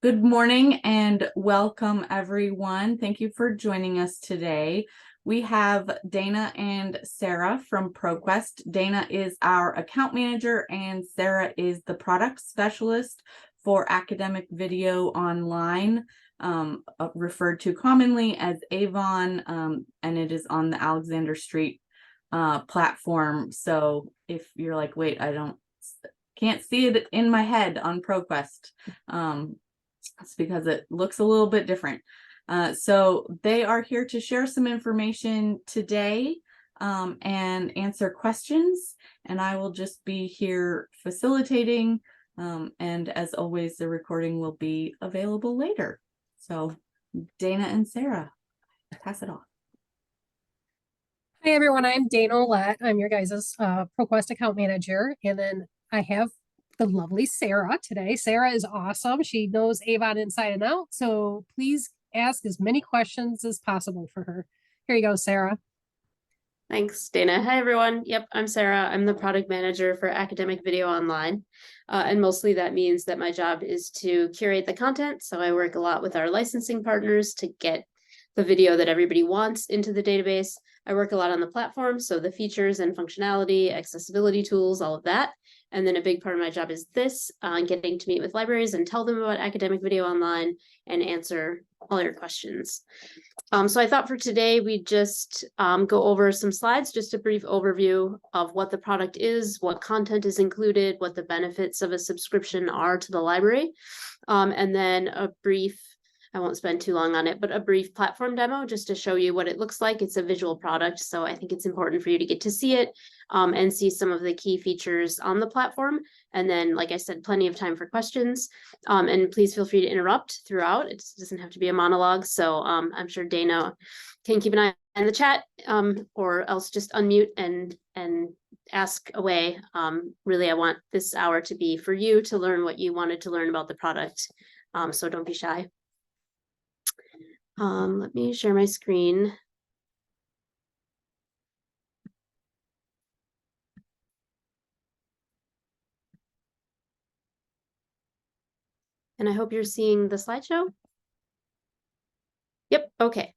Good morning and welcome, everyone. Thank you for joining us today. We have Dana and Sarah from ProQuest. Dana is our account manager and Sarah is the product specialist for academic video online, referred to commonly as AVON, and it is on the Alexander Street platform. So if you're like, wait, can't see it in my head on ProQuest, it's because it looks a little bit different. So they are here to share some information today and answer questions. And I will just be here facilitating. And as always, the recording will be available later. So Dana and Sarah, pass it off. Hi, everyone. I'm Dana Olet. I'm your guys' ProQuest account manager. And then I have the lovely Sarah today. Sarah is awesome. She knows Avon inside and out. So please ask as many questions as possible for her. Here you go, Sarah. Thanks, Dana. Hi, everyone. Yep, I'm Sarah. I'm the product manager for academic video online. And mostly that means that my job is to curate the content. So I work a lot with our licensing partners to get the video that everybody wants into the database. I work a lot on the platform, so the features and functionality, accessibility tools, all of that. And then a big part of my job is this, getting to meet with libraries and tell them about academic video online and answer all your questions. So I thought for today, we'd just go over some slides, just a brief overview of what the product is, what content is included, what the benefits of a subscription are to the library, and then a brief, I won't spend too long on it, but a brief platform demo just to show you what it looks like. It's a visual product, so I think it's important for you to get to see it and see some of the key features on the platform. And then, like I said, plenty of time for questions. And please feel free to interrupt throughout. It doesn't have to be a monologue. So I'm sure Dana can keep an eye on the chat or else just unmute and ask away. Really, I want this hour to be for you to learn what you wanted to learn about the product. So don't be shy. Let me share my screen. And I hope you're seeing the slideshow. Yep, okay.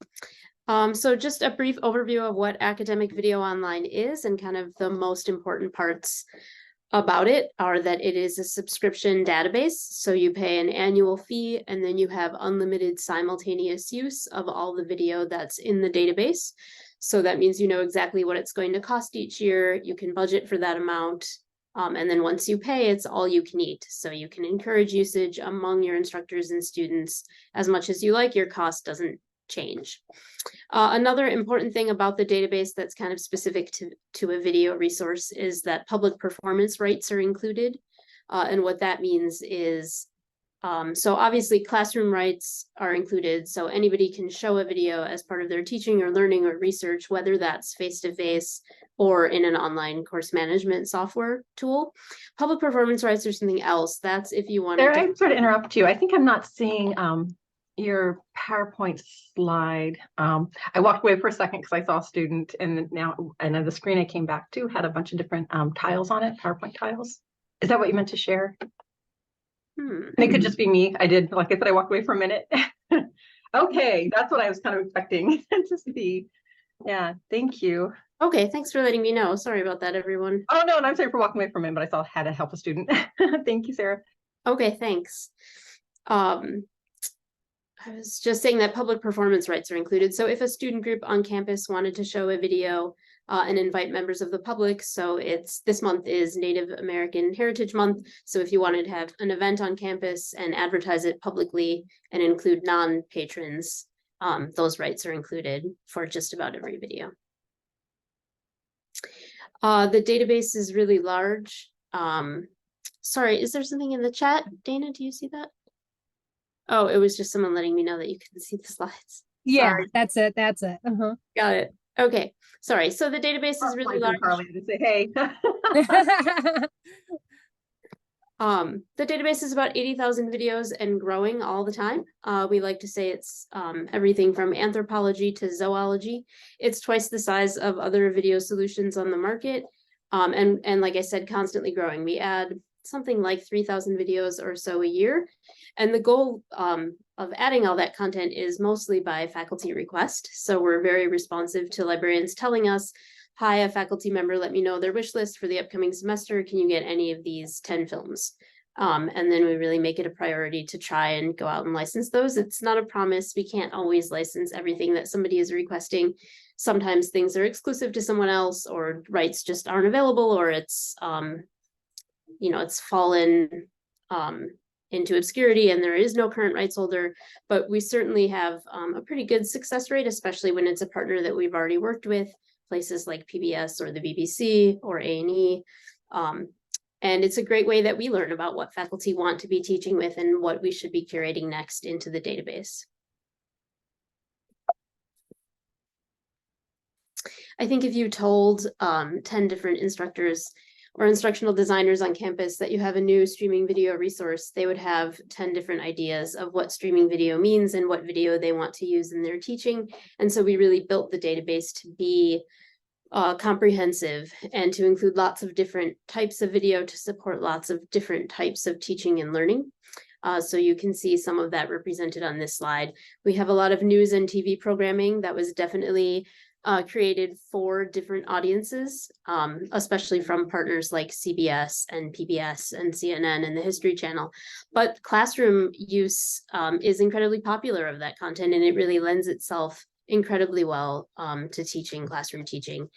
So just a brief overview of what academic video online is, and kind of the most important parts about it are that it is a subscription database. So you pay an annual fee and then you have unlimited simultaneous use of all the video that's in the database. So that means you know exactly what it's going to cost each year. You can budget for that amount. And then once you pay, it's all you can eat. So you can encourage usage among your instructors and students as much as you like. Your cost doesn't change. Another important thing about the database that's kind of specific to a video resource is that public performance rights are included. And what that means is, so obviously classroom rights are included. So anybody can show a video as part of their teaching or learning or research, whether that's face-to-face or in an online course management software tool. Public performance rights are something else. That's if you want to. I'm sorry to interrupt you. I think I'm not seeing your PowerPoint slide. I walked away for a second because I saw a student, and then the screen I came back to had a bunch of different tiles on it, PowerPoint tiles. Is that what you meant to share? And it could just be me. Like I said, I walked away for a minute. Okay, that's what I was kind of expecting to see. Yeah, thank you. Okay, thanks for letting me know. Sorry about that, everyone. Oh, no, and I'm sorry for walking away from him, but I saw I had to help a student. Thank you, Sarah. Okay, thanks. I was just saying that public performance rights are included. So if a student group on campus wanted to show a video and invite members of the public, so this month is Native American Heritage Month. So if you wanted to have an event on campus and advertise it publicly and include non-patrons, those rights are included for just about every video. The database is really large. Sorry, is there something in the chat? Dana, do you see that? Oh, it was just someone letting me know that you couldn't see the slides. Yeah, Sorry. that's it. Got it. Okay, sorry. So the database is really large. To say, hey. The database is about 80,000 videos and growing all the time. We like to say it's everything from anthropology to zoology. It's twice the size of other video solutions on the market. And like I said, constantly growing. We add something like 3,000 videos or so a year. And the goal of adding all that content is mostly by faculty request. So we're very responsive to librarians telling us, hi, a faculty member, let me know their wish list for the upcoming semester. Can you get any of these 10 films? And then we really make it a priority to try and go out and license those. It's not a promise. We can't always license everything that somebody is requesting. Sometimes things are exclusive to someone else, or rights just aren't available, or it's, it's fallen into obscurity and there is no current rights holder. But we certainly have a pretty good success rate, especially when it's a partner that we've already worked with, places like PBS or the BBC or A&E. And it's a great way that we learn about what faculty want to be teaching with and what we should be curating next into the database. I think if you told 10 different instructors or instructional designers on campus that you have a new streaming video resource, they would have 10 different ideas of what streaming video means and what video they want to use in their teaching. And so we really built the database to be comprehensive and to include lots of different types of video to support lots of different types of teaching and learning. So you can see some of that represented on this slide. We have a lot of news and TV programming that was definitely created for different audiences, especially from partners like CBS and PBS and CNN and the History Channel. But classroom use is incredibly popular of that content, and it really lends itself incredibly well to teaching, classroom teaching.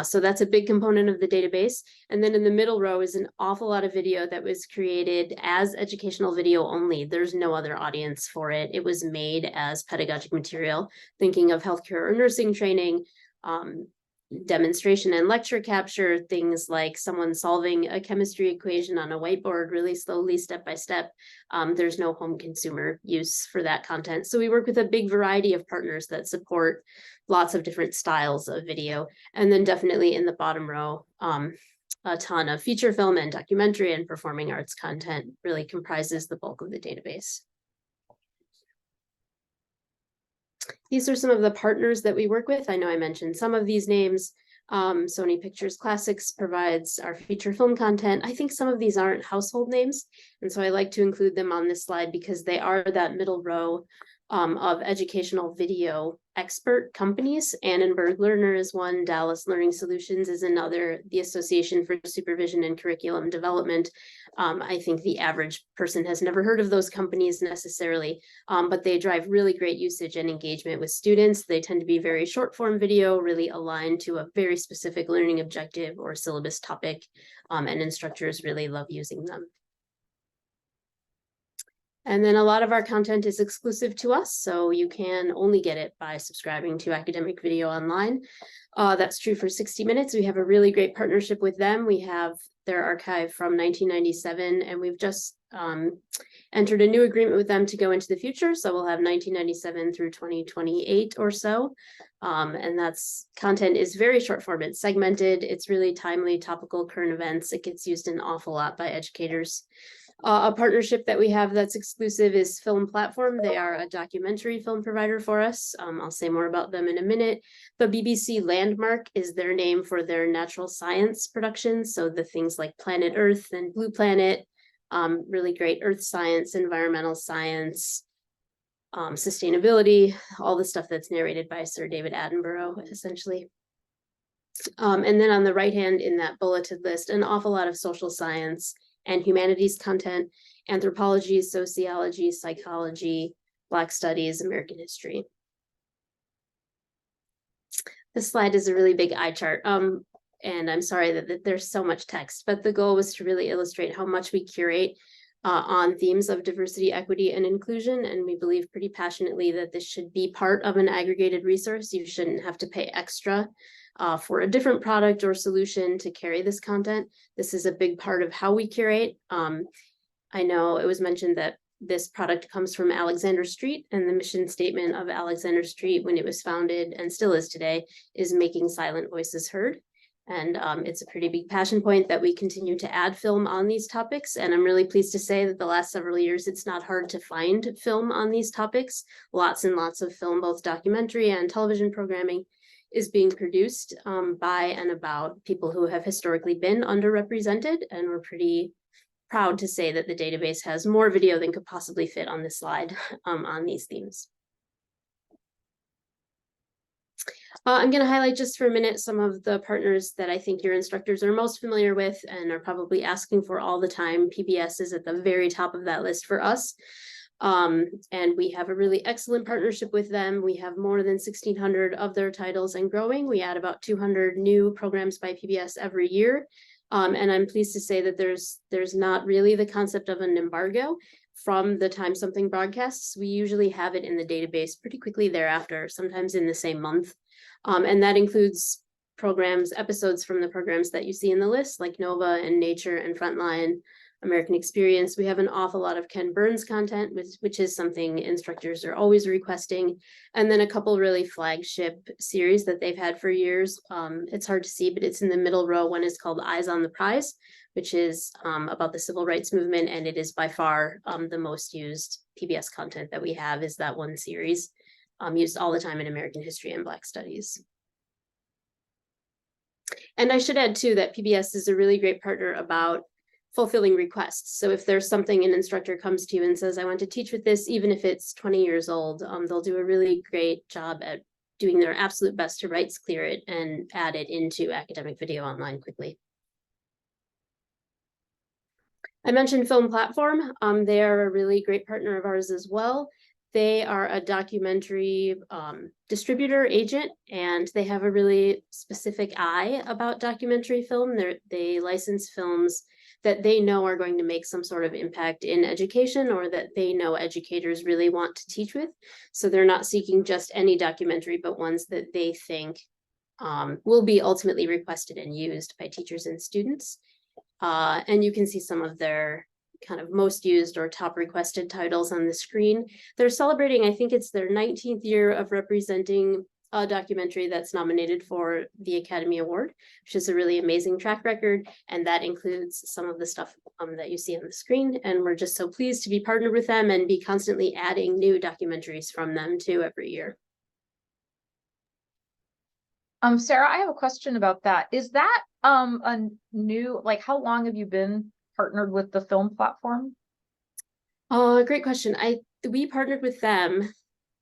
So that's a big component of the database. And then in the middle row is an awful lot of video that was created as educational video only. There's no other audience for it. It was made as pedagogic material, thinking of healthcare or nursing training, demonstration and lecture capture, things like someone solving a chemistry equation on a whiteboard really slowly, step by step. There's no home consumer use for that content. So we work with a big variety of partners that support lots of different styles of video. And then definitely in the bottom row, a ton of feature film and documentary and performing arts content really comprises the bulk of the database. These are some of the partners that we work with. I know I mentioned some of these names. Sony Pictures Classics provides our feature film content. I think some of these aren't household names, and so I like to include them on this slide because they are that middle row of educational video expert companies. Annenberg Learner is one, Dallas Learning Solutions is another, the Association for Supervision and Curriculum Development. I think the average person has never heard of those companies necessarily, but they drive really great usage and engagement with students. They tend to be very short form video, really aligned to a very specific learning objective or syllabus topic, and instructors really love using them. And then a lot of our content is exclusive to us, so you can only get it by subscribing to Academic Video Online. That's true for 60 Minutes. We have a really great partnership with them. We have their archive from 1997, and we've just entered a new agreement with them to go into the future. So we'll have 1997 through 2028 or so. And that's content is very short form. It's segmented. It's really timely, topical, current events. It gets used an awful lot by educators. A partnership that we have that's exclusive is Film Platform. They are a documentary film provider for us. I'll say more about them in a minute. The BBC Landmark is their name for their natural science productions. So the things like Planet Earth and Blue Planet, really great earth science, environmental science, sustainability, all the stuff that's narrated by Sir David Attenborough, essentially. And then on the right hand in that bulleted list, an awful lot of social science and humanities content, anthropology, sociology, psychology, Black studies, American history. This slide is a really big eye chart, and I'm sorry that there's so much text, but the goal was to really illustrate how much we curate on themes of diversity, equity, and inclusion, and we believe pretty passionately that this should be part of an aggregated resource. You shouldn't have to pay extra for a different product or solution to carry this content. This is a big part of how we curate. I know it was mentioned that this product comes from Alexander Street, and the mission statement of Alexander Street when it was founded and still is today is making silent voices heard. And it's a pretty big passion point that we continue to add film on these topics. And I'm really pleased to say that the last several years, it's not hard to find film on these topics. Lots and lots of film, both documentary and television programming, is being produced by and about people who have historically been underrepresented, and we're pretty proud to say that the database has more video than could possibly fit on this slide on these themes. I'm going to highlight just for a minute some of the partners that I think your instructors are most familiar with and are probably asking for all the time. PBS is at the very top of that list for us. And we have a really excellent partnership with them. We have more than 1,600 of their titles and growing. We add about 200 new programs by PBS every year. And I'm pleased to say that there's not really the concept of an embargo from the time something broadcasts. We usually have it in the database pretty quickly thereafter, sometimes in the same month. And that includes episodes from the programs that you see in the list, like Nova and Nature and Frontline, American Experience. We have an awful lot of Ken Burns content, which is something instructors are always requesting. And then a couple really flagship series that they've had for years. It's hard to see, but it's in the middle row. One is called Eyes on the Prize, which is about the civil rights movement. And it is by far the most used PBS content that we have is that one series. Used all the time in American history and Black studies. And I should add too that PBS is a really great partner about fulfilling requests. So if there's something an instructor comes to you and says, I want to teach with this, even if it's 20 years old, they'll do a really great job at doing their absolute best to rights clear it and add it into academic video online quickly. I mentioned Film Platform. They are a really great partner of ours as well. They are a documentary distributor agent, and they have a really specific eye about documentary film. They license films that they know are going to make some sort of impact in education or that they know educators really want to teach with. So they're not seeking just any documentary, but ones that they think will be ultimately requested and used by teachers and students. And you can see some of their kind of most used or top requested titles on the screen. They're celebrating, I think it's their 19th year of representing a documentary that's nominated for the Academy Award, which is a really amazing track record. And that includes some of the stuff that you see on the screen. And we're just so pleased to be partnered with them and be constantly adding new documentaries from them too every year. Sarah, I have a question about that. Is that a new, like, how long have you been partnered with the Film Platform? Great question. We partnered with them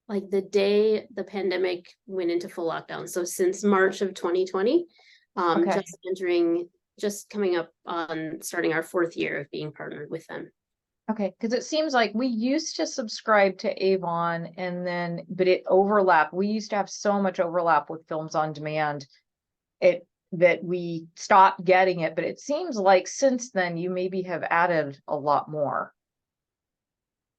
like the day the pandemic went into full lockdown. So since March of 2020, Okay. just coming up on starting our 4th year of being partnered with them. Okay, because it seems like we used to subscribe to Avon but it overlapped. We used to have so much overlap with Films on Demand that we stopped getting it, but it seems like since then you maybe have added a lot more.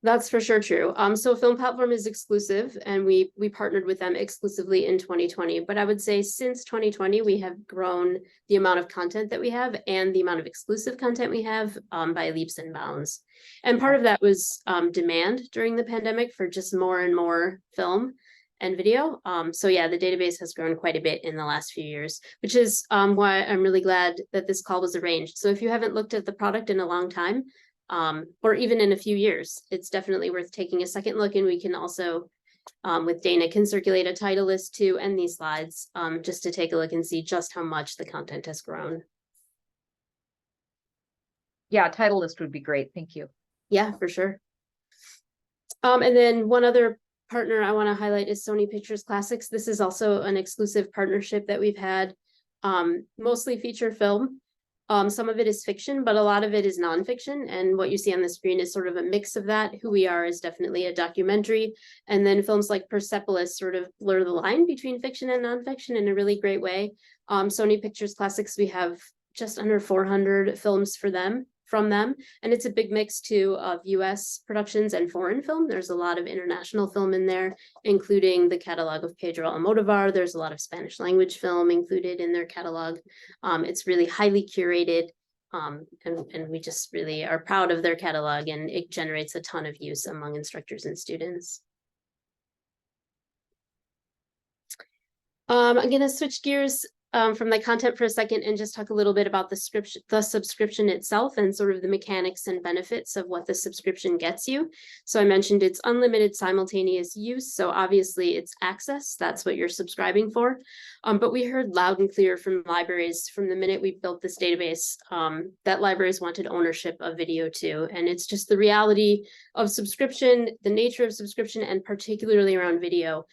That's for sure true. So Film Platform is exclusive, and we partnered with them exclusively in 2020. But I would say since 2020, we have grown the amount of content that we have and the amount of exclusive content we have by leaps and bounds. And part of that was demand during the pandemic for just more and more film and video. So yeah, the database has grown quite a bit in the last few years, which is why I'm really glad that this call was arranged. So if you haven't looked at the product in a long time, or even in a few years, it's definitely worth taking a second look. And we can also, with Dana, can circulate a title list too and these slides just to take a look and see just how much the content has grown. Yeah, title list would be great. Thank you. Yeah, for sure. And then one other partner I want to highlight is Sony Pictures Classics. This is also an exclusive partnership that we've had, mostly feature film. Some of it is fiction, but a lot of it is nonfiction. And what you see on the screen is sort of a mix of that. Who We Are is definitely a documentary. And then films like Persepolis sort of blur the line between fiction and nonfiction in a really great way. Sony Pictures Classics, we have just under 400 films from them. And it's a big mix too of US productions and foreign film. There's a lot of international film in there, including the catalog of Pedro Almodovar. There's a lot of Spanish language film included in their catalog. It's really highly curated. And we just really are proud of their catalog, and it generates a ton of use among instructors and students. I'm going to switch gears from the content for a second and just talk a little bit about the subscription itself and sort of the mechanics and benefits of what the subscription gets you. So I mentioned it's unlimited simultaneous use. So obviously it's access. That's what you're subscribing for. But we heard loud and clear from libraries from the minute we built this database that libraries wanted ownership of video too. And it's just the reality of subscription, the nature of subscription, and particularly around video.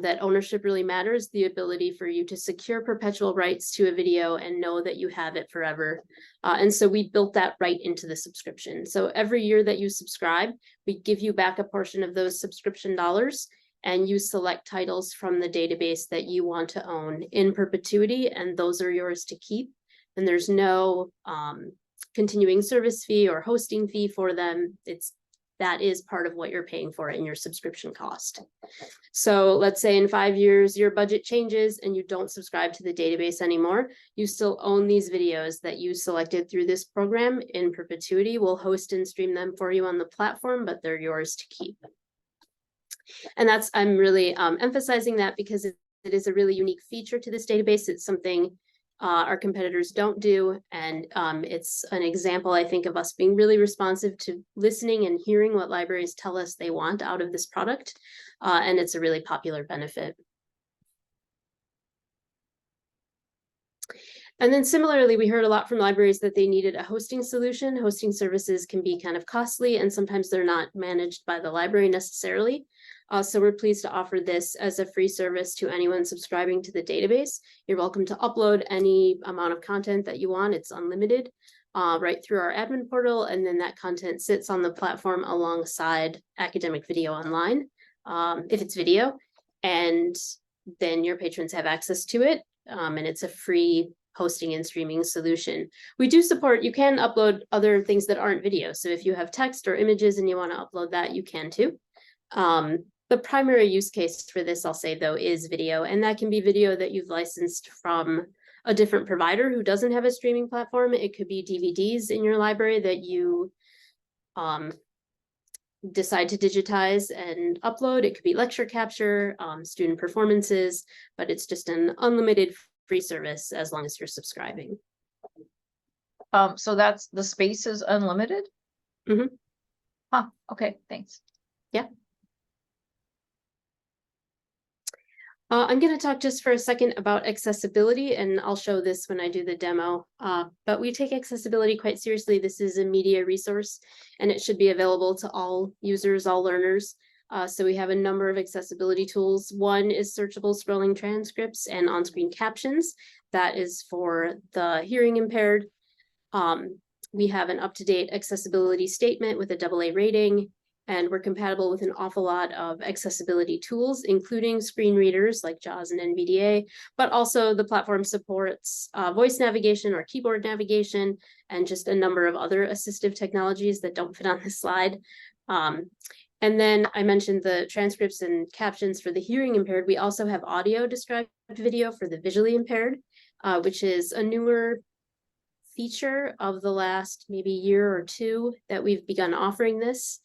That ownership really matters, the ability for you to secure perpetual rights to a video and know that you have it forever. And so we built that right into the subscription. So every year that you subscribe, we give you back a portion of those subscription dollars, and you select titles from the database that you want to own in perpetuity, and those are yours to keep. And there's no continuing service fee or hosting fee for them. That is part of what you're paying for in your subscription cost. So let's say in 5 years, your budget changes and you don't subscribe to the database anymore. You still own these videos that you selected through this program in perpetuity. We'll host and stream them for you on the platform, but they're yours to keep. And I'm really emphasizing that because it is a really unique feature to this database. It's something our competitors don't do. And it's an example, I think, of us being really responsive to listening and hearing what libraries tell us they want out of this product. And it's a really popular benefit. And then similarly, we heard a lot from libraries that they needed a hosting solution. Hosting services can be kind of costly, and sometimes they're not managed by the library necessarily. So we're pleased to offer this as a free service to anyone subscribing to the database. You're welcome to upload any amount of content that you want. It's unlimited right through our admin portal. And then that content sits on the platform alongside academic video online, if it's video. And then your patrons have access to it. And it's a free hosting and streaming solution. We do support, you can upload other things that aren't video. So if you have text or images and you want to upload that, you can too. The primary use case for this, I'll say though, is video, and that can be video that you've licensed from a different provider who doesn't have a streaming platform. It could be DVDs in your library that you decide to digitize and upload. It could be lecture capture, student performances, but it's just an unlimited free service as long as you're subscribing. So that's the space is unlimited? Mm-hmm. Huh, okay, thanks. Yeah. I'm going to talk just for a second about accessibility, and I'll show this when I do the demo. But we take accessibility quite seriously. This is a media resource, and it should be available to all users, all learners. So we have a number of accessibility tools. One is searchable scrolling transcripts and on-screen captions. That is for the hearing impaired. We have an up-to-date accessibility statement with a AA rating. And we're compatible with an awful lot of accessibility tools, including screen readers like JAWS and NVDA, but also the platform supports voice navigation or keyboard navigation, and just a number of other assistive technologies that don't fit on this slide. And then I mentioned the transcripts and captions for the hearing impaired. We also have audio described video for the visually impaired, which is a newer feature of the last maybe year or two that we've begun offering this.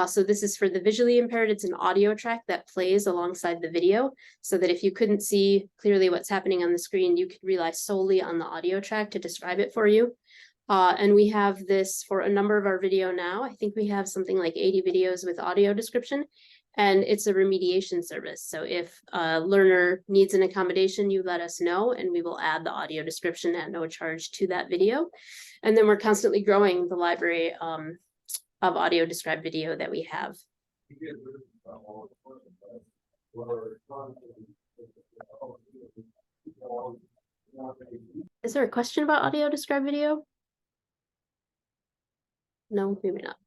So this is for the visually impaired. It's an audio track that plays alongside the video, so that if you couldn't see clearly what's happening on the screen, you could rely solely on the audio track to describe it for you. And we have this for a number of our video now. I think we have something like 80 videos with audio description, and it's a remediation service. So if a learner needs an accommodation, you let us know, and we will add the audio description at no charge to that video. And then we're constantly growing the library of audio described video that we have. Is there a question about audio described video? No, maybe not.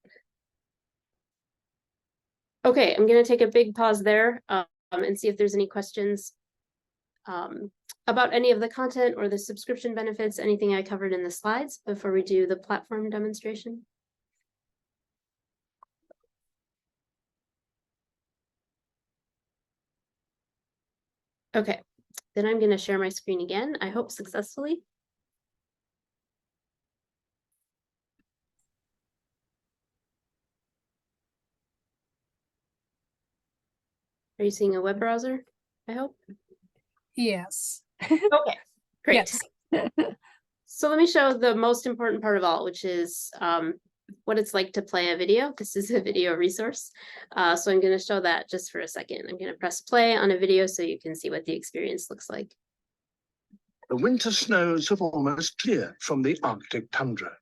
Okay, I'm going to take a big pause there and see if there's any questions about any of the content or the subscription benefits, anything I covered in the slides before we do the platform demonstration. Okay, then I'm going to share my screen again, I hope successfully. Are you seeing a web browser, I hope? Yes. Okay. Great. Yes. So let me show the most important part of all, which is what it's like to play a video. This is a video resource. So I'm going to show that just for a second. I'm going to press play on a video so you can see what the experience looks like. The winter snows have almost cleared from the Arctic tundra.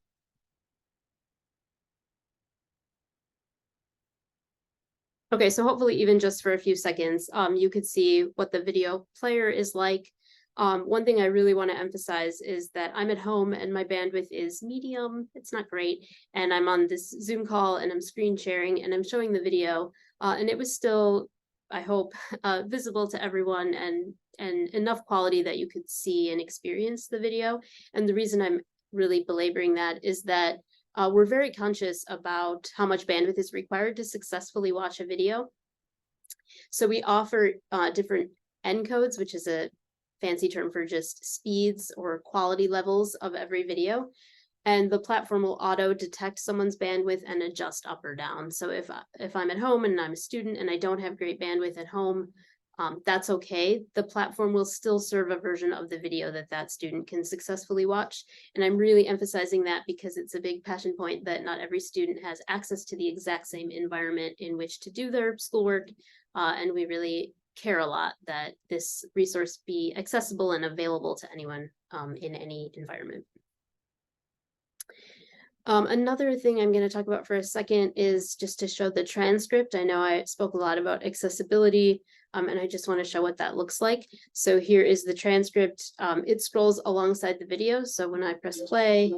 Okay, so hopefully even just for a few seconds, you could see what the video player is like. One thing I really want to emphasize is that I'm at home and my bandwidth is medium. It's not great. And I'm on this Zoom call and I'm screen sharing and I'm showing the video. And it was still, I hope, visible to everyone and enough quality that you could see and experience the video. And the reason I'm really belaboring that is that we're very conscious about how much bandwidth is required to successfully watch a video. So we offer different encodes, which is a fancy term for just speeds or quality levels of every video. And the platform will auto detect someone's bandwidth and adjust up or down. So if I'm at home and I'm a student and I don't have great bandwidth at home, that's okay. The platform will still serve a version of the video that student can successfully watch. And I'm really emphasizing that because it's a big passion point that not every student has access to the exact same environment in which to do their schoolwork. And we really care a lot that this resource be accessible and available to anyone in any environment. Another thing I'm going to talk about for a second is just to show the transcript. I know I spoke a lot about accessibility, and I just want to show what that looks like. So here is the transcript. It scrolls alongside the video. So when I press play,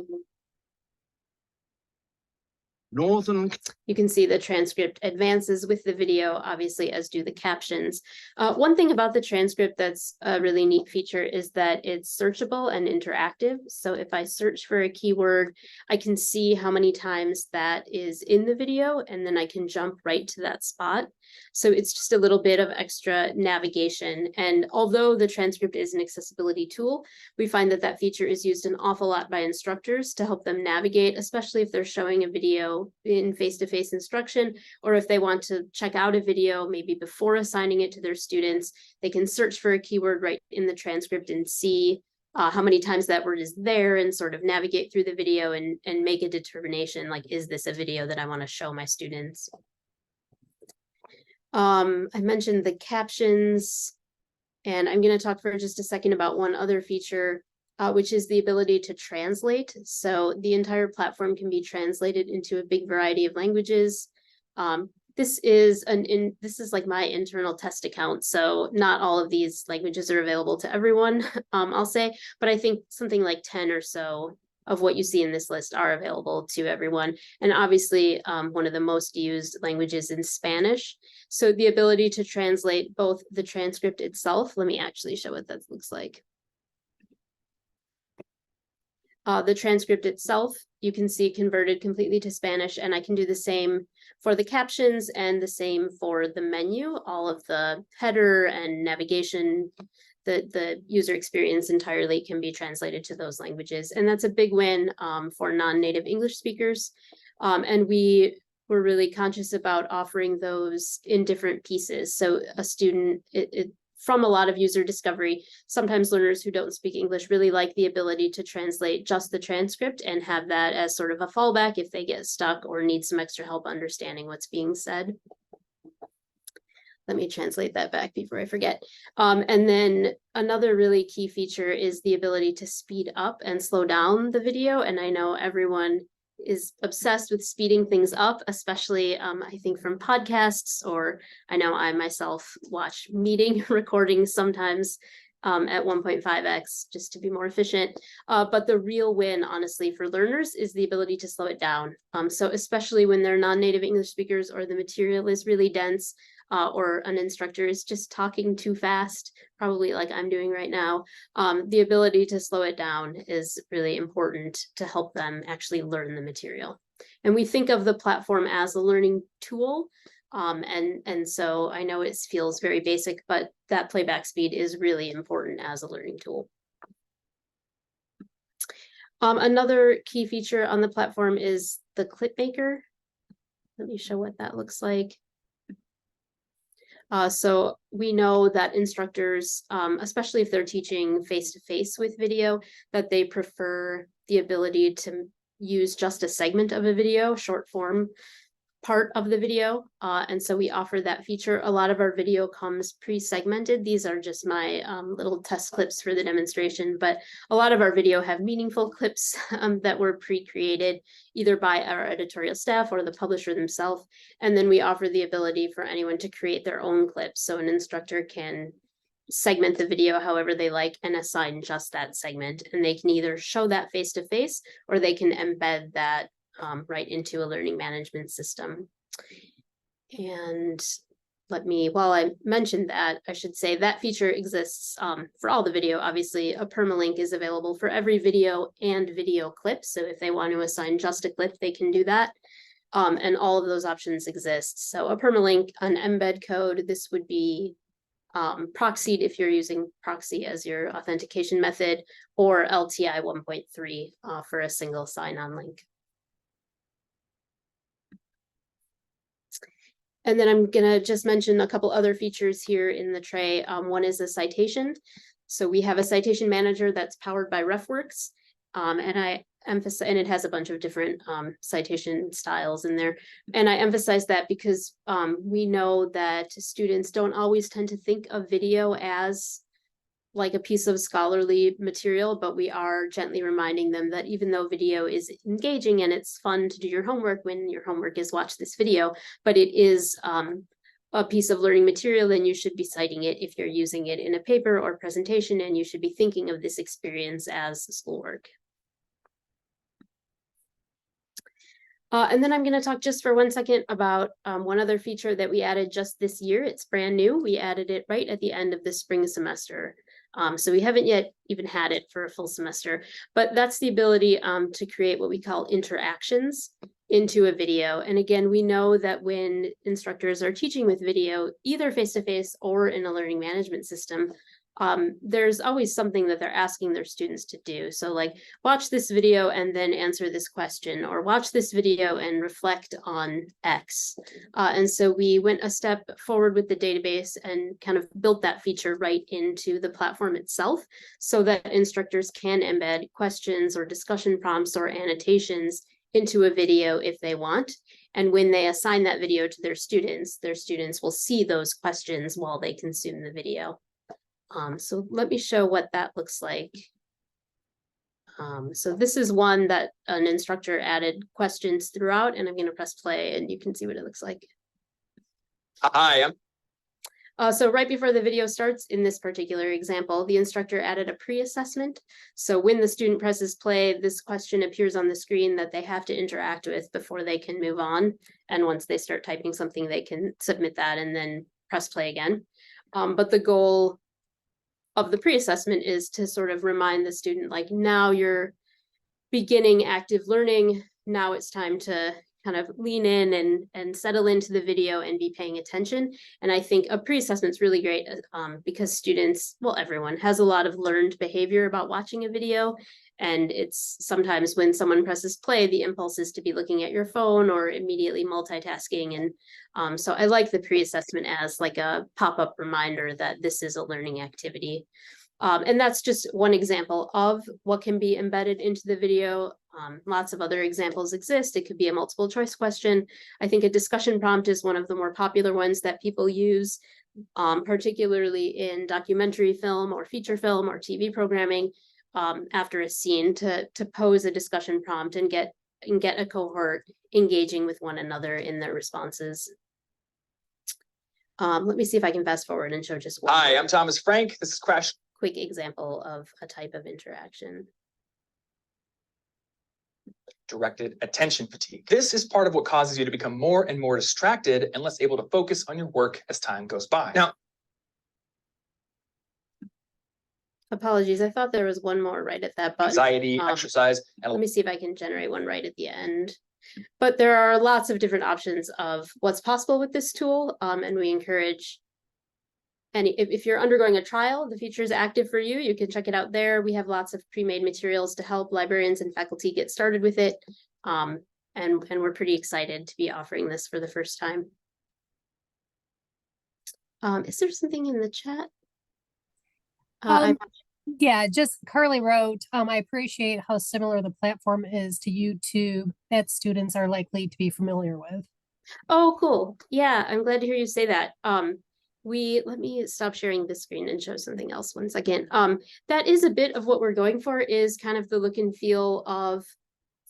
you can see the transcript advances with the video, obviously, as do the captions. One thing about the transcript that's a really neat feature is that it's searchable and interactive. So if I search for a keyword, I can see how many times that is in the video, and then I can jump right to that spot. So it's just a little bit of extra navigation. And although the transcript is an accessibility tool, we find that that feature is used an awful lot by instructors to help them navigate, especially if they're showing a video in face-to-face instruction, or if they want to check out a video maybe before assigning it to their students, they can search for a keyword right in the transcript and see how many times that word is there and sort of navigate through the video and make a determination, like, is this a video that I want to show my students? I mentioned the captions, and I'm going to talk for just a second about one other feature, which is the ability to translate. So the entire platform can be translated into a big variety of languages. This is like my internal test account, so not all of these languages are available to everyone, I'll say, but I think something like 10 or so of what you see in this list are available to everyone. And obviously, one of the most used languages in Spanish. So the ability to translate both the transcript itself, let me actually show what that looks like. The transcript itself, you can see converted completely to Spanish, and I can do the same for the captions and the same for the menu. All of the header and navigation, the user experience entirely can be translated to those languages. And that's a big win for non-native English speakers. And we were really conscious about offering those in different pieces. So a student, from a lot of user discovery, sometimes learners who don't speak English really like the ability to translate just the transcript and have that as sort of a fallback if they get stuck or need some extra help understanding what's being said. Let me translate that back before I forget. And then another really key feature is the ability to speed up and slow down the video. And I know everyone is obsessed with speeding things up, especially I think from podcasts, or I know I myself watch meeting recordings sometimes at 1.5x just to be more efficient. But the real win, honestly, for learners is the ability to slow it down. So especially when they're non-native English speakers or the material is really dense, or an instructor is just talking too fast, probably like I'm doing right now, the ability to slow it down is really important to help them actually learn the material. And we think of the platform as a learning tool. And so I know it feels very basic, but that playback speed is really important as a learning tool. Another key feature on the platform is the clip maker. Let me show what that looks like. So we know that instructors, especially if they're teaching face-to-face with video, that they prefer the ability to use just a segment of a video, short form part of the video. And so we offer that feature. A lot of our video comes pre-segmented. These are just my little test clips for the demonstration, but a lot of our video have meaningful clips that were pre-created either by our editorial staff or the publisher themselves. And then we offer the ability for anyone to create their own clips. So an instructor can segment the video however they like and assign just that segment. And they can either show that face-to-face or they can embed that right into a learning management system. And while I mentioned that, I should say that feature exists for all the video. Obviously, a permalink is available for every video and video clip. So if they want to assign just a clip, they can do that. And all of those options exist. So a permalink, an embed code, this would be proxied if you're using proxy as your authentication method, or LTI 1.3 for a single sign-on link. And then I'm gonna just mention a couple other features here in the tray. One is a citation. So we have a citation manager that's powered by RefWorks, and I emphasize, and it has a bunch of different citation styles in there. And I emphasize that because we know that students don't always tend to think of video as like a piece of scholarly material, but we are gently reminding them that even though video is engaging and it's fun to do your homework when your homework is watch this video, but it is a piece of learning material, then you should be citing it if you're using it in a paper or presentation, and you should be thinking of this experience as schoolwork. And then I'm going to talk just for 1 second about one other feature that we added just this year. It's brand new. We added it right at the end of the spring semester. So we haven't yet even had it for a full semester, but that's the ability to create what we call interactions into a video. And again, we know that when instructors are teaching with video, either face-to-face or in a learning management system, there's always something that they're asking their students to do. So like, watch this video and then answer this question, or watch this video and reflect on X. And so we went a step forward with the database and kind of built that feature right into the platform itself, so that instructors can embed questions or discussion prompts or annotations into a video if they want. And when they assign that video to their students will see those questions while they consume the video. So let me show what that looks like. So this is one that an instructor added questions throughout, and I'm going to press play and you can see what it looks like. Hi, So right before the video starts, in this particular example, the instructor added a pre-assessment. So when the student presses play, this question appears on the screen that they have to interact with before they can move on. And once they start typing something, they can submit that and then press play again. But the goal of the pre-assessment is to sort of remind the student, like, now you're beginning active learning. Now it's time to kind of lean in and settle into the video and be paying attention. And I think a pre-assessment is really great because students, well, everyone has a lot of learned behavior about watching a video. And it's sometimes when someone presses play, the impulse is to be looking at your phone or immediately multitasking. And so I like the pre-assessment as like a pop-up reminder that this is a learning activity. And that's just one example of what can be embedded into the video. Lots of other examples exist. It could be a multiple choice question. I think a discussion prompt is one of the more popular ones that people use, particularly in documentary film or feature film or TV programming. After a scene to pose a discussion prompt and get a cohort engaging with one another in their responses. Let me see if I can fast forward and show just one. Hi, I'm Thomas Frank. This is Crash. Quick example of a type of interaction. Directed attention fatigue. This is part of what causes you to become more and more distracted and less able to focus on your work as time goes by. Now, apologies, I thought there was one more right at that button. anxiety, exercise, and let me see if I can generate one right at the end. But there are lots of different options of what's possible with this tool, and we encourage, and if you're undergoing a trial, the feature is active for you. You can check it out there. We have lots of pre-made materials to help librarians and faculty get started with it, and we're pretty excited to be offering this for the first time. Is there something in the chat? I'm Yeah, just Carly wrote, I appreciate how similar the platform is to YouTube that students are likely to be familiar with. Oh, cool. Yeah, I'm glad to hear you say that. Let me stop sharing this screen and show something else one second. That is a bit of what we're going for, is kind of the look and feel of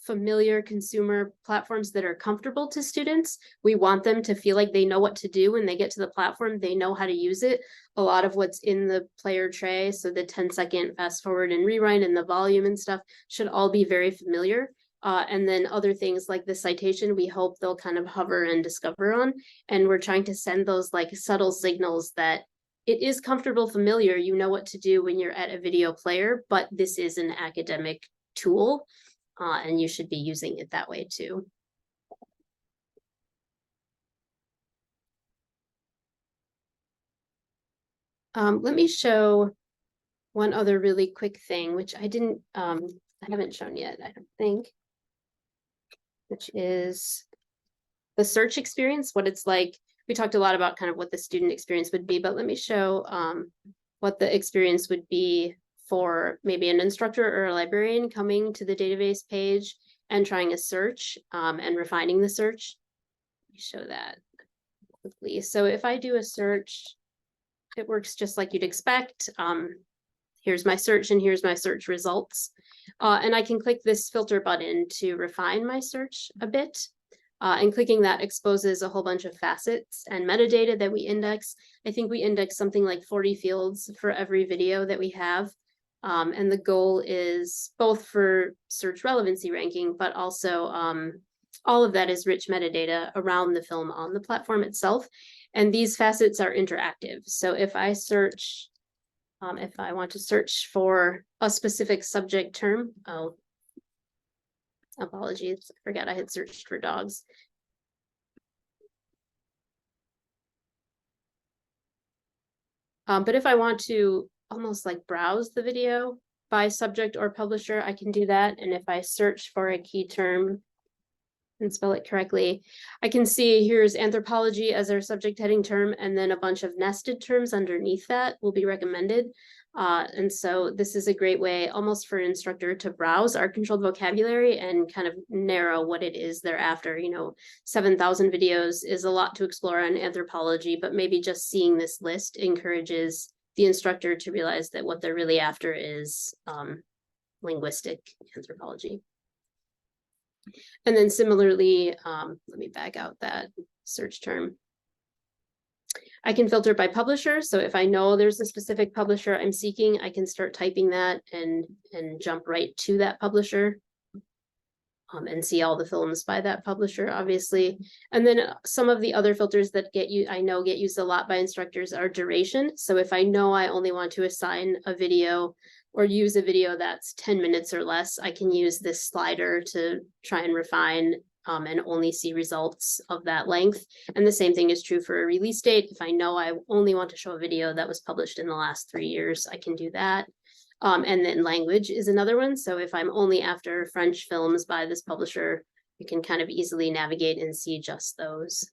familiar consumer platforms that are comfortable to students. We want them to feel like they know what to do when they get to the platform, they know how to use it. A lot of what's in the player tray, so the 10-second fast forward and rewind and the volume and stuff, should all be very familiar. And then other things like the citation, we hope they'll kind of hover and discover on. And we're trying to send those like subtle signals that it is comfortable, familiar, you know what to do when you're at a video player, but this is an academic tool. And you should be using it that way too. Let me show one other really quick thing, which I haven't shown yet, I don't think, which is the search experience, what it's like. We talked a lot about kind of what the student experience would be, but let me show what the experience would be for maybe an instructor or a librarian coming to the database page and trying a search and refining the search. Let me show that quickly. So if I do a search, it works just like you'd expect. Here's my search and here's my search results. And I can click this filter button to refine my search a bit. And clicking that exposes a whole bunch of facets and metadata that we index. I think we index something like 40 fields for every video that we have. And the goal is both for search relevancy ranking, but also all of that is rich metadata around the film on the platform itself. And these facets are interactive. So if I search, if I want to search for a specific subject term, oh, apologies, I forgot I had searched for dogs. But if I want to almost like browse the video by subject or publisher, I can do that. And if I search for a key term and spell it correctly, I can see here's anthropology as our subject heading term, and then a bunch of nested terms underneath that will be recommended. And so this is a great way almost for an instructor to browse our controlled vocabulary and kind of narrow what it is they're after. 7,000 videos is a lot to explore on anthropology, but maybe just seeing this list encourages the instructor to realize that what they're really after is linguistic anthropology. And then similarly, let me back out that search term. I can filter by publisher. So if I know there's a specific publisher I'm seeking, I can start typing that and jump right to that publisher. And see all the films by that publisher, obviously. And then some of the other filters that get used a lot by instructors are duration. So if I know I only want to assign a video or use a video that's 10 minutes or less, I can use this slider to try and refine and only see results of that length. And the same thing is true for a release date. If I know I only want to show a video that was published in the last 3 years, I can do that. And then language is another one. So if I'm only after French films by this publisher, you can kind of easily navigate and see just those.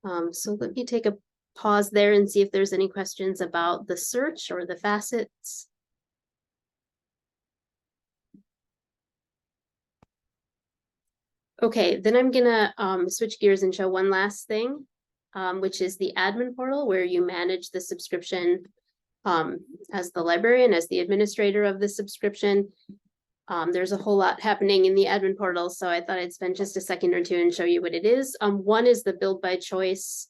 So let me take a pause there and see if there's any questions about the search or the facets. Okay, then I'm gonna switch gears and show one last thing. Which is the admin portal, where you manage the subscription as the librarian, as the administrator of the subscription. There's a whole lot happening in the admin portal, so I thought I'd spend just a second or two and show you what it is. One is the build by choice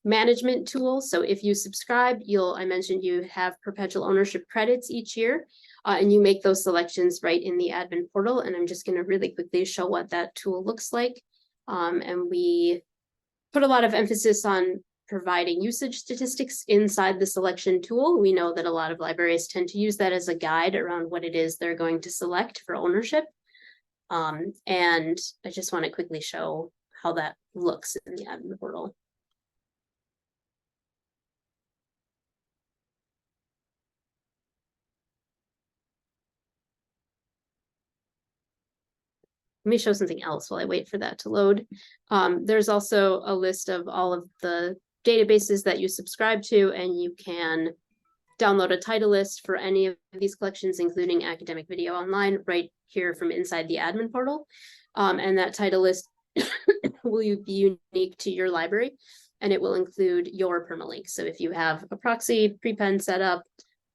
management tool. So if you subscribe, I mentioned you have perpetual ownership credits each year, and you make those selections right in the admin portal. And I'm just going to really quickly show what that tool looks like. And we put a lot of emphasis on providing usage statistics inside the selection tool. We know that a lot of libraries tend to use that as a guide around what it is they're going to select for ownership. And I just want to quickly show how that looks in the admin portal. let me show something else while I wait for that to load. There's also a list of all of the databases that you subscribe to, and you can download a title list for any of these collections, including Academic Video Online, right here from inside the admin portal. And that title list will be unique to your library, and it will include your permalink. So if you have a proxy prepend set up,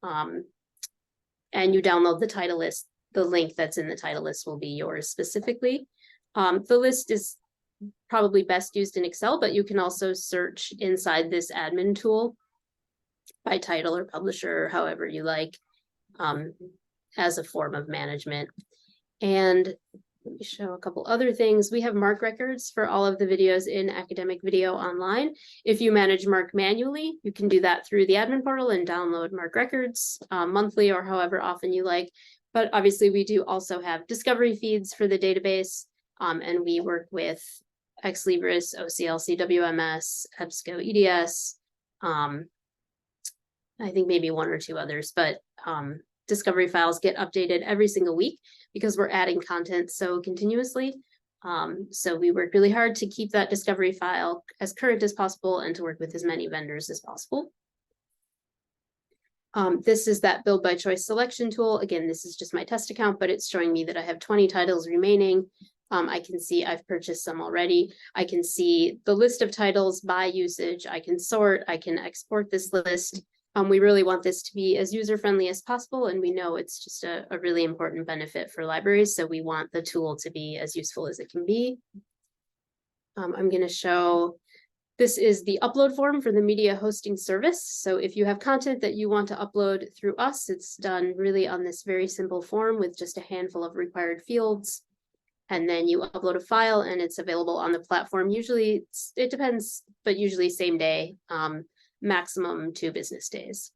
and you download the title list, the link that's in the title list will be yours specifically. The list is probably best used in Excel, but you can also search inside this admin tool by title or publisher, or however you like, as a form of management. And let me show a couple other things. We have MARC records for all of the videos in Academic Video Online. If you manage MARC manually, you can do that through the admin portal and download MARC records monthly or however often you like. But obviously we do also have discovery feeds for the database, and we work with Ex Libris, OCLC, WMS, EBSCO, EDS, I think maybe one or two others, but discovery files get updated every single week because we're adding content so continuously. So we work really hard to keep that discovery file as current as possible and to work with as many vendors as possible. This is that build by choice selection tool. Again, this is just my test account, but it's showing me that I have 20 titles remaining. I can see I've purchased some already. I can see the list of titles by usage. I can sort, I can export this list. We really want this to be as user-friendly as possible, and we know it's just a really important benefit for libraries, so we want the tool to be as useful as it can be. I'm going to show, this is the upload form for the media hosting service. So if you have content that you want to upload through us, it's done really on this very simple form with just a handful of required fields. And then you upload a file and it's available on the platform. Usually, it depends, but usually same day. Maximum 2 business days.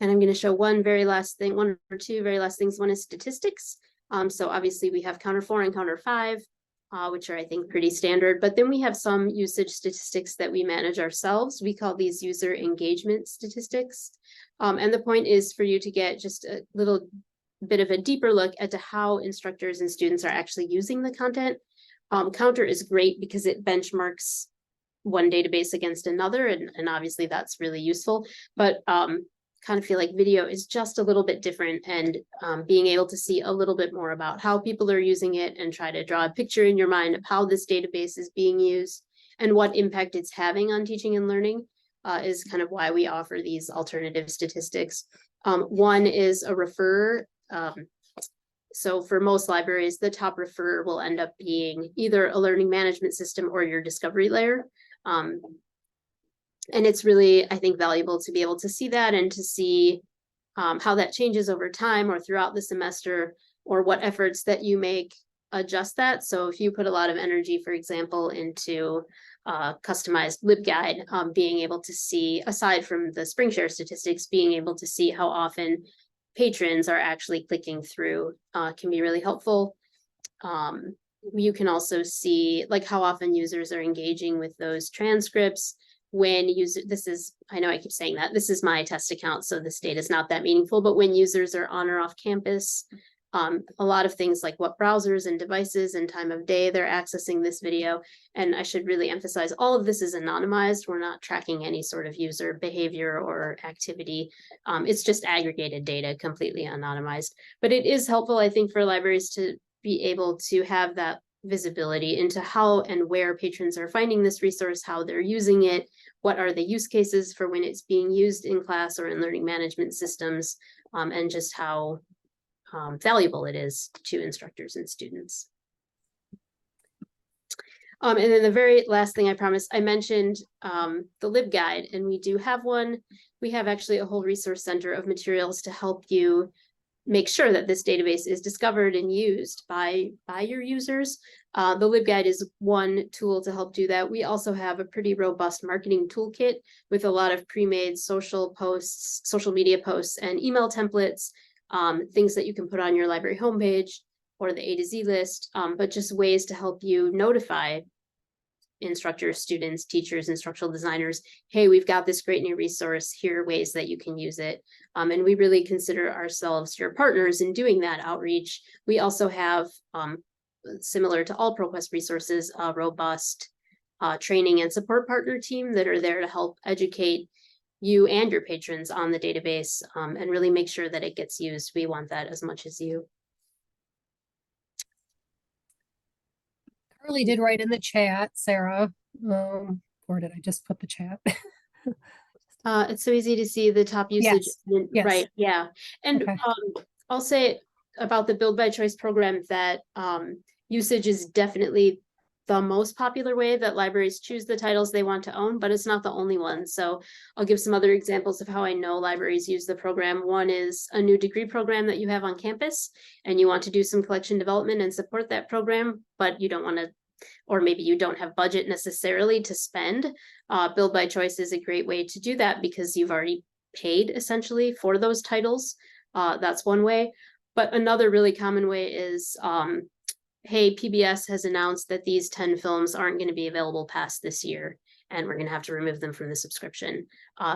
And I'm going to show one or two very last things. One is statistics. So obviously we have counter 4 and counter 5, which are I think pretty standard, but then we have some usage statistics that we manage ourselves. We call these user engagement statistics. And the point is for you to get just a little bit of a deeper look at how instructors and students are actually using the content. Counter is great because it benchmarks one database against another, and obviously that's really useful, but kind of feel like video is just a little bit different, and being able to see a little bit more about how people are using it and try to draw a picture in your mind of how this database is being used and what impact it's having on teaching and learning is kind of why we offer these alternative statistics. One is a referrer. So for most libraries, the top referrer will end up being either a learning management system or your discovery layer. And it's really, I think, valuable to be able to see that and to see how that changes over time or throughout the semester, or what efforts that you make adjust that. So if you put a lot of energy, for example, into customized LibGuide, being able to see, aside from the SpringShare statistics, being able to see how often patrons are actually clicking through can be really helpful. You can also see like how often users are engaging with those transcripts. When I know I keep saying that, this is my test account, so this data is not that meaningful, but when users are on or off campus, a lot of things like what browsers and devices and time of day they're accessing this video. And I should really emphasize, all of this is anonymized. We're not tracking any sort of user behavior or activity. It's just aggregated data, completely anonymized. But it is helpful, I think, for libraries to be able to have that visibility into how and where patrons are finding this resource, how they're using it, what are the use cases for when it's being used in class or in learning management systems, and just how valuable it is to instructors and students. And then the very last thing I promised, I mentioned the LibGuide, and we do have one. We have actually a whole resource center of materials to help you make sure that this database is discovered and used by your users. The LibGuide is one tool to help do that. We also have a pretty robust marketing toolkit with a lot of pre-made social posts, social media posts, and email templates, things that you can put on your library homepage or the A to Z list, but just ways to help you notify instructors, students, teachers, instructional designers, hey, we've got this great new resource, here are ways that you can use it. And we really consider ourselves your partners in doing that outreach. We also have, similar to all ProQuest resources, a robust training and support partner team that are there to help educate you and your patrons on the database, and really make sure that it gets used. We want that as much as you. Carly did write in the chat, Sarah. Where did I just put the chat? It's so easy to see the top usage. Yes. Right, yeah. And Okay. I'll say about the Build by Choice program that usage is definitely the most popular way that libraries choose the titles they want to own, but it's not the only one. So I'll give some other examples of how I know libraries use the program. One is a new degree program that you have on campus, and you want to do some collection development and support that program, but you don't want to, or maybe you don't have budget necessarily to spend. Build by Choice is a great way to do that because you've already paid essentially for those titles. That's one way. But another really common way is, hey, PBS has announced that these 10 films aren't going to be available past this year, and we're going to have to remove them from the subscription.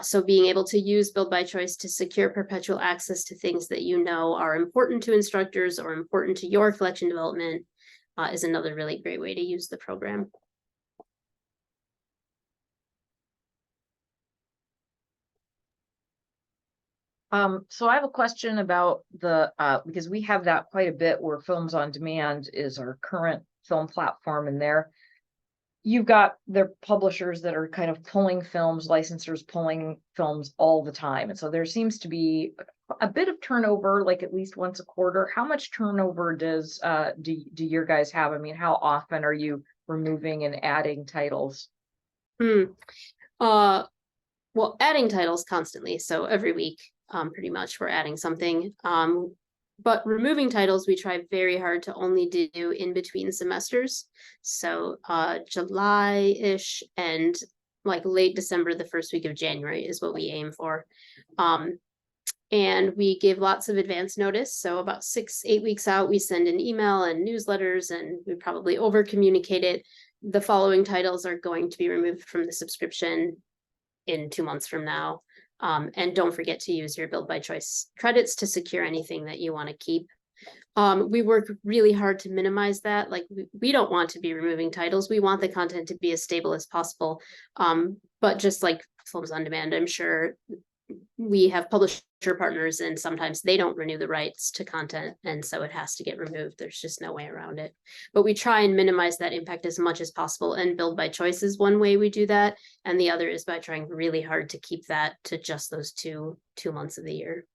So being able to use Build by Choice to secure perpetual access to things that you know are important to instructors or important to your collection development is another really great way to use the program. So I have a question about the, because we have that quite a bit where Films on Demand is our current film platform, and there you've got their publishers that are kind of pulling films, licensors pulling films all the time. And so there seems to be a bit of turnover, like at least once a quarter. How much turnover does do your guys have? I mean, how often are you removing and adding titles? Well, adding titles constantly. So every week, pretty much we're adding something. But removing titles, we try very hard to only do in between semesters. So July-ish and like late December, the first week of January is what we aim for. And we give lots of advance notice. So about 6-8 weeks out, we send an email and newsletters, and we probably over communicate it. The following titles are going to be removed from the subscription in 2 months from now. And don't forget to use your Build by Choice credits to secure anything that you want to keep. We work really hard to minimize that. Like we don't want to be removing titles. We want the content to be as stable as possible. But just like Films on Demand, I'm sure we have publisher partners and sometimes they don't renew the rights to content, and so it has to get removed. There's just no way around it. But we try and minimize that impact as much as possible, and Build by Choice is one way we do that, and the other is by trying really hard to keep that to just those two months of the year.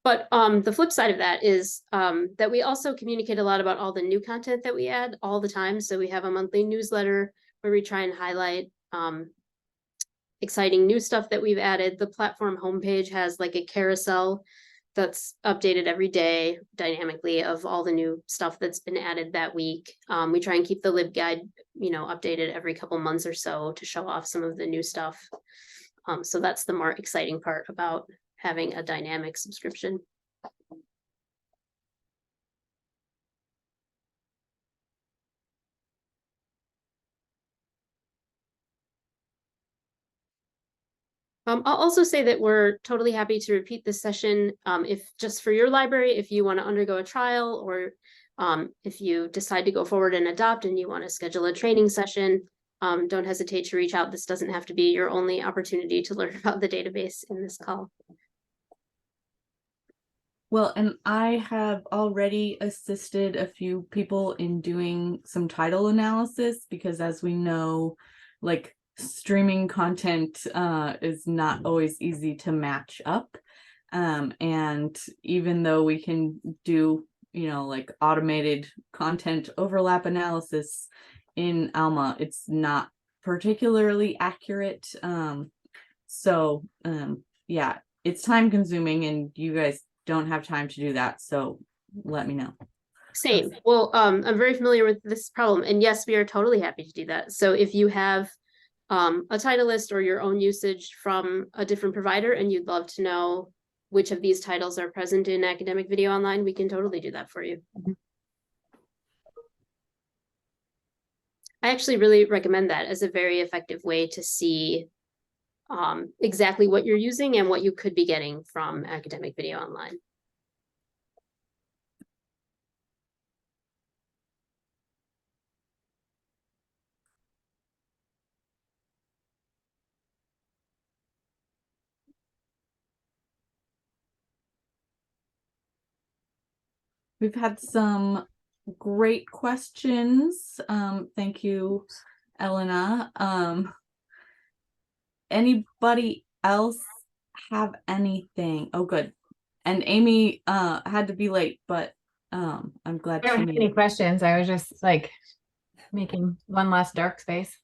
But the flip side of that is that we also communicate a lot about all the new content that we add all the time. So we have a monthly newsletter where we try and highlight exciting new stuff that we've added. The platform homepage has like a carousel that's updated every day dynamically of all the new stuff that's been added that week. We try and keep the LibGuide, updated every couple months or so to show off some of the new stuff. So that's the more exciting part about having a dynamic subscription. I'll also say that we're totally happy to repeat this session if just for your library, if you want to undergo a trial, or if you decide to go forward and adopt and you want to schedule a training session, don't hesitate to reach out. This doesn't have to be your only opportunity to learn about the database in this call. Well, and I have already assisted a few people in doing some title analysis because, as we know, like streaming content is not always easy to match up. And even though we can do, like automated content overlap analysis in Alma, it's not particularly accurate. Yeah, it's time consuming and you guys don't have time to do that. So let me know. Same. Well, I'm very familiar with this problem, and yes, we are totally happy to do that. So if you have a title list or your own usage from a different provider and you'd love to know which of these titles are present in Academic Video Online, we can totally do that for you. I actually really recommend that as a very effective way to see exactly what you're using and what you could be getting from academic video online. We've had some great questions. Thank you, Elena. Anybody else have anything? Oh, good. And Amy had to be late, but I'm glad I don't she have made any it. questions. I was just like making one less dark space.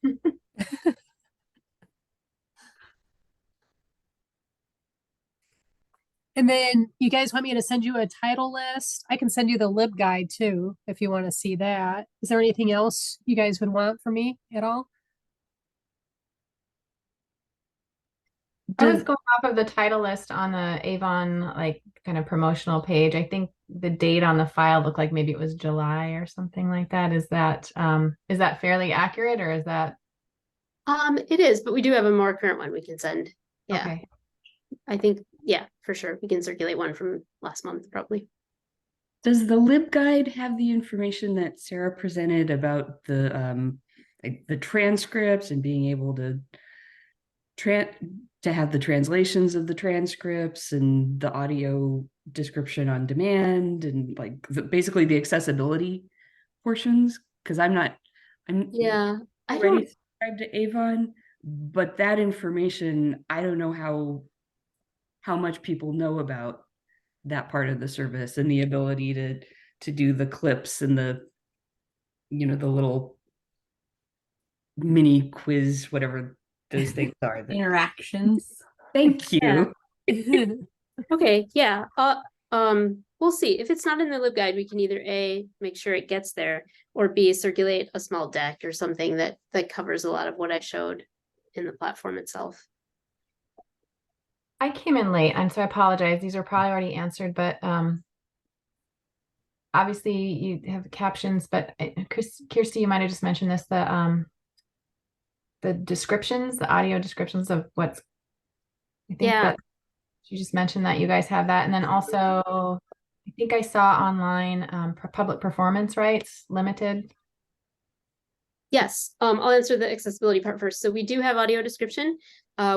And then you guys want me to send you a title list? I can send you the lib guide too, if you want to see that. Is there anything else you guys would want from me at all? I was going off of the title list on the Avon like kind of promotional page. I think the date on the file looked like maybe it was July or something like that. Is that fairly accurate, or is that It is, but we do have a more current one we can send. Yeah, okay? I think, yeah, for sure. We can circulate one from last month, probably. Does the LibGuide have the information that Sarah presented about like the transcripts and being able to have the translations of the transcripts and the audio description on demand and like basically the accessibility portions? Because I'm Yeah, I already don't, subscribed to Avon, but that information, I don't know how much people know about that part of the service and the ability to do the clips and the the little mini quiz, whatever those things are. Interactions. Thank you. okay, yeah. We'll see. If it's not in the LibGuide, we can either A, make sure it gets there, or B, circulate a small deck or something that covers a lot of what I showed in the platform itself. I came in late, and so I apologize. These are probably already answered, but obviously you have captions. But Kirsty, you might have just mentioned this: the descriptions, the audio descriptions of what's. I think Yeah. that you just mentioned that you guys have that, and then also I think I saw online public performance rights limited. Yes, I'll answer the accessibility part first. So we do have audio description.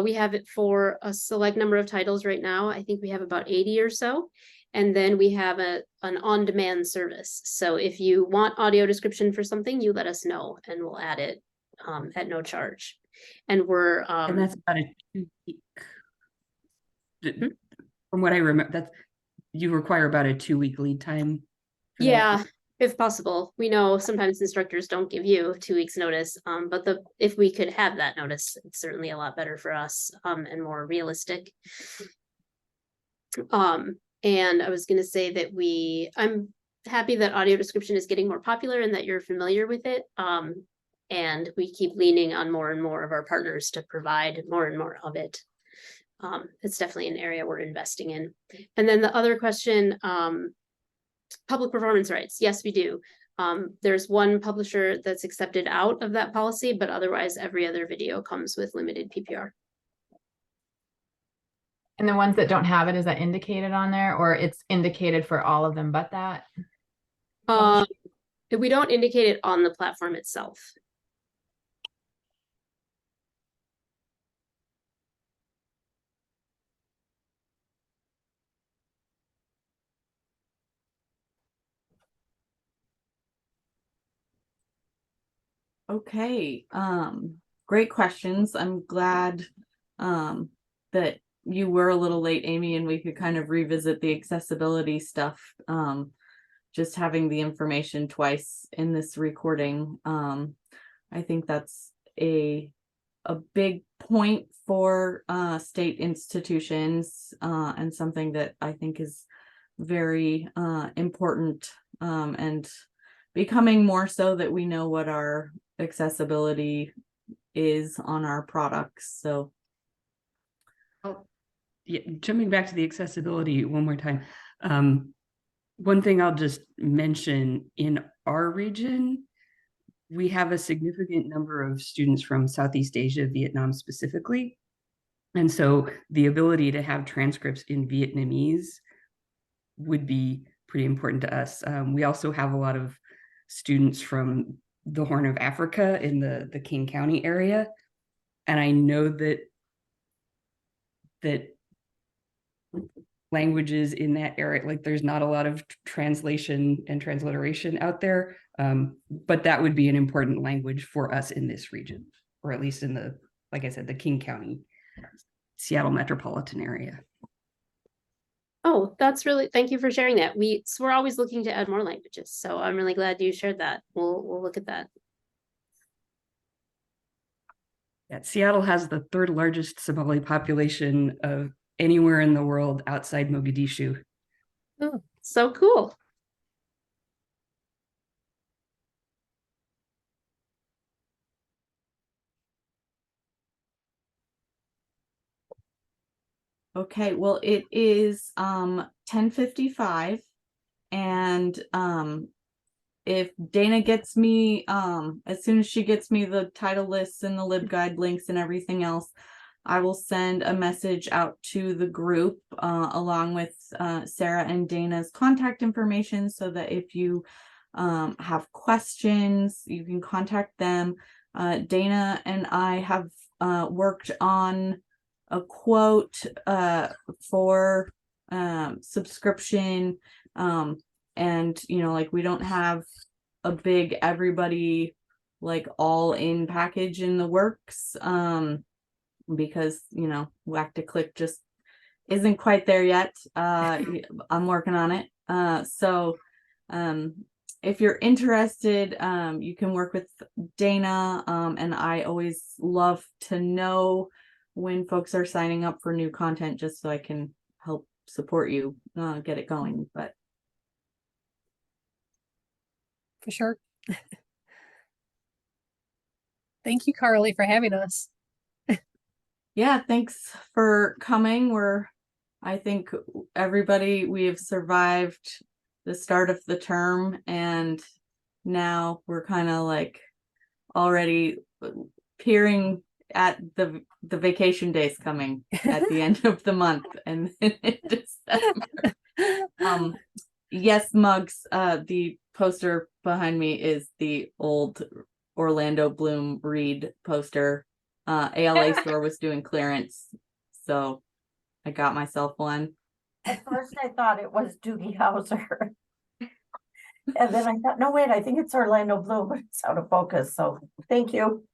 We have it for a select number of titles right now. I think we have about 80 or so. And then we have an on-demand service. So if you want audio description for something, you let us know and we'll add it at no charge. And we're And that's about a 2-week. From what I remember, you require about a 2-week lead time. Yeah, if possible. We know sometimes instructors don't give you 2 weeks notice, but if we could have that notice, it's certainly a lot better for us and more realistic. And I was going to say that I'm happy that audio description is getting more popular and that you're familiar with it. And we keep leaning on more and more of our partners to provide more and more of it. It's definitely an area we're investing in. And then the other question, public performance rights. Yes, we do. There's one publisher that's accepted out of that policy, but otherwise every other video comes with limited PPR. And the ones that don't have it, is that indicated on there, or it's indicated for all of them but that? We don't indicate it on the platform itself. Okay. Great questions. I'm glad that you were a little late, Amy, and we could kind of revisit the accessibility stuff. Just having the information twice in this recording. I think that's a big point for state institutions and something that I think is very important and becoming more so that we know what our accessibility is on our products. So yeah, jumping back to the accessibility one more time. One thing I'll just mention, in our region, we have a significant number of students from Southeast Asia, Vietnam specifically. And so the ability to have transcripts in Vietnamese would be pretty important to us. We also have a lot of students from the Horn of Africa in the King County area. And I know that languages in that area, like there's not a lot of translation and transliteration out there, but that would be an important language for us in this region, or at least in the, like I said, the King County, Seattle metropolitan area. Oh, that's really, thank you for sharing that. We're always looking to add more languages, so I'm really glad you shared that. We'll look at that. Yeah, Seattle has the third largest Somali population of anywhere in the world outside Mogadishu. Oh, so cool. Okay, well, it is 10:55, and if Dana gets me as soon as she gets me the title lists and the LibGuide links and everything else, I will send a message out to the group along with Sarah and Dana's contact information, so that if you have questions, you can contact them. Dana and I have worked on a quote for subscription, and like we don't have a big everybody like all in package in the works, because WACTCLC just isn't quite there yet. I'm working on it, so if you're interested, you can work with Dana, and I always love to know when folks are signing up for new content, just so I can help support you get it going. But For sure. Thank you, Carly, for having us. yeah, thanks for coming. I think we have survived the start of the term, and now we're kind of like already peering at the vacation days coming at the end of the month, and then in December. Yes, Mugs, the poster behind me is the old Orlando Bloom Reed poster. ALA store was doing clearance, so I got myself one. At first I thought it was Doogie Howser. And then I thought, no, wait, I think it's Orlando Bloom, but it's out of focus. So thank you.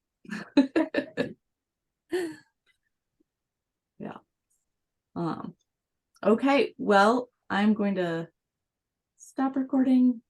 Yeah. Okay, well, I'm going to stop recording